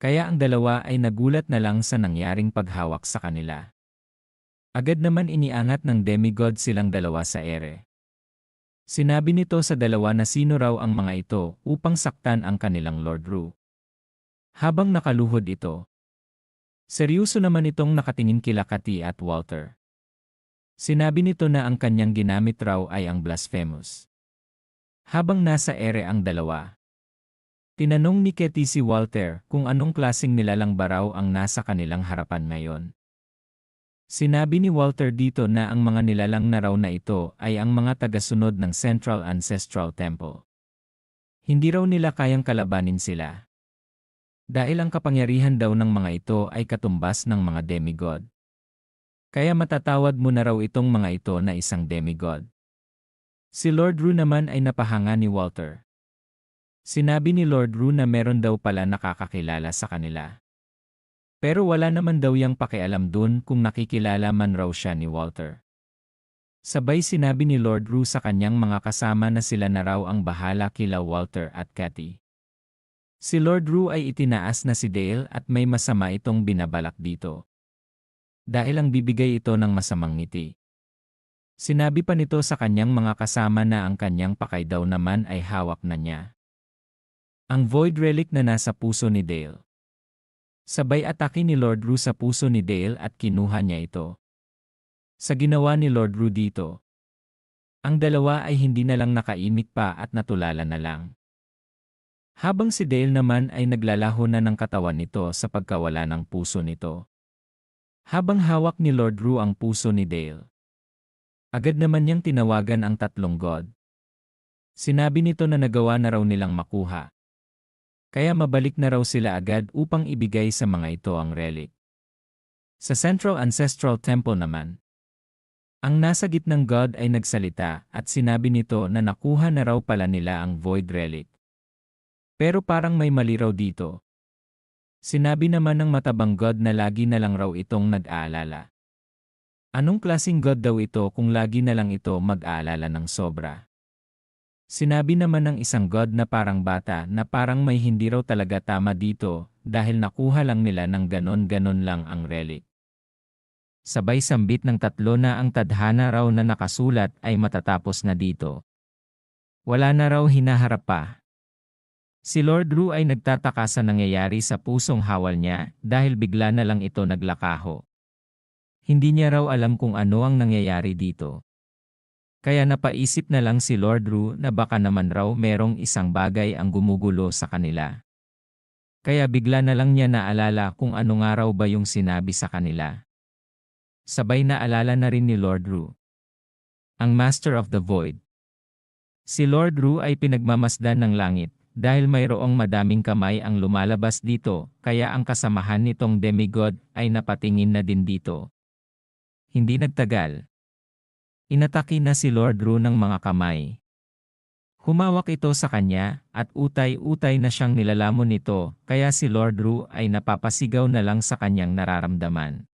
Kaya ang dalawa ay nagulat na lang sa nangyaring paghawak sa kanila. Agad naman iniangat ng demigod silang dalawa sa ere. Sinabi nito sa dalawa na sino raw ang mga ito upang saktan ang kanilang Lord Ru. Habang nakaluhod ito, seryoso naman itong nakatingin kila Cathy at Walter. Sinabi nito na ang kanyang ginamit raw ay ang blasphemous. Habang nasa ere ang dalawa, tinanong ni Cathy si Walter kung anong klaseng nilalang ba raw ang nasa kanilang harapan ngayon. Sinabi ni Walter dito na ang mga nilalang na raw na ito ay ang mga tagasunod ng Central Ancestral Temple. Hindi raw nila kayang kalabanin sila. Dahil ang kapangyarihan daw ng mga ito ay katumbas ng mga demigod. Kaya matatawad mo na raw itong mga ito na isang demigod. Si Lord Ru naman ay napahanga ni Walter. Sinabi ni Lord Ru na meron daw pala nakakakilala sa kanila. Pero wala naman daw yang pakialam dun kung nakikilala man raw siya ni Walter. Sabay sinabi ni Lord Rue sa kanyang mga kasama na sila na raw ang bahala kila Walter at Cathy. Si Lord Rue ay itinaas na si Dale at may masama itong binabalak dito. Dahil ang bibigay ito ng masamang ngiti. Sinabi pa nito sa kanyang mga kasama na ang kanyang pakay daw naman ay hawak na niya. Ang void relic na nasa puso ni Dale. Sabay atake ni Lord Rue sa puso ni Dale at kinuha niya ito. Sa ginawa ni Lord Rue dito, ang dalawa ay hindi na lang nakaimik pa at natulala na lang. Habang si Dale naman ay naglalaho na ng katawan nito sa pagkawala ng puso nito. Habang hawak ni Lord Rue ang puso ni Dale, agad naman niyang tinawagan ang tatlong god. Sinabi nito na nagawa na raw nilang makuha. Kaya mabalik na raw sila agad upang ibigay sa mga ito ang relic. Sa Central Ancestral Temple naman, ang nasa gitnang god ay nagsalita at sinabi nito na nakuha na raw pala nila ang void relic. Pero parang may mali raw dito. Sinabi naman ng matabang god na lagi na lang raw itong nag-aalala. Anong klaseng god daw ito kung lagi na lang ito mag-aalala ng sobra? Sinabi naman ng isang god na parang bata na parang may hindi raw talaga tama dito dahil nakuha lang nila ng ganon-ganon lang ang relic. Sabay sambit ng tatlo na ang tadhana raw na nakasulat ay matatapos na dito. Wala na raw hinaharap pa. Si Lord Rue ay nagtataka sa nangyayari sa pusong hawal niya dahil bigla na lang ito naglakaho. Hindi niya raw alam kung ano ang nangyayari dito. Kaya napaisip na lang si Lord Rue na baka naman raw merong isang bagay ang gumugulo sa kanila. Kaya bigla na lang niya naalala kung ano nga raw ba yung sinabi sa kanila. Sabay na alala na rin ni Lord Rue, ang Master of the Void. Si Lord Rue ay pinagmamasdan ng langit dahil mayroong madaming kamay ang lumalabas dito kaya ang kasamahan nitong demigod ay napatingin na din dito. Hindi nagtagal. Inatake na si Lord Rue ng mga kamay. Humawak ito sa kanya at utay-utay na siyang nilalamon nito kaya si Lord Rue ay napapasigaw na lang sa kanyang nararamdaman.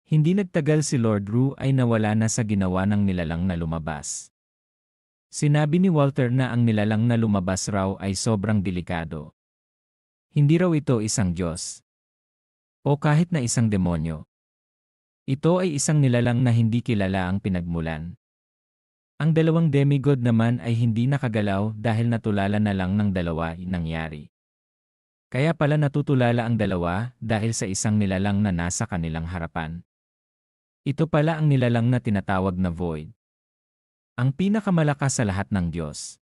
Hindi nagtagal si Lord Rue ay nawala na sa ginawa ng nilalang na lumabas. Sinabi ni Walter na ang nilalang na lumabas raw ay sobrang delikado. Hindi raw ito isang Diyos. O kahit na isang demonyo. Ito ay isang nilalang na hindi kilala ang pinagmulan. Ang dalawang demigod naman ay hindi nakagalaw dahil natulala na lang ng dalawa nangyari. Kaya pala natutulala ang dalawa dahil sa isang nilalang na nasa kanilang harapan. Ito pala ang nilalang na tinatawag na void. Ang pinakamalakas sa lahat ng Diyos.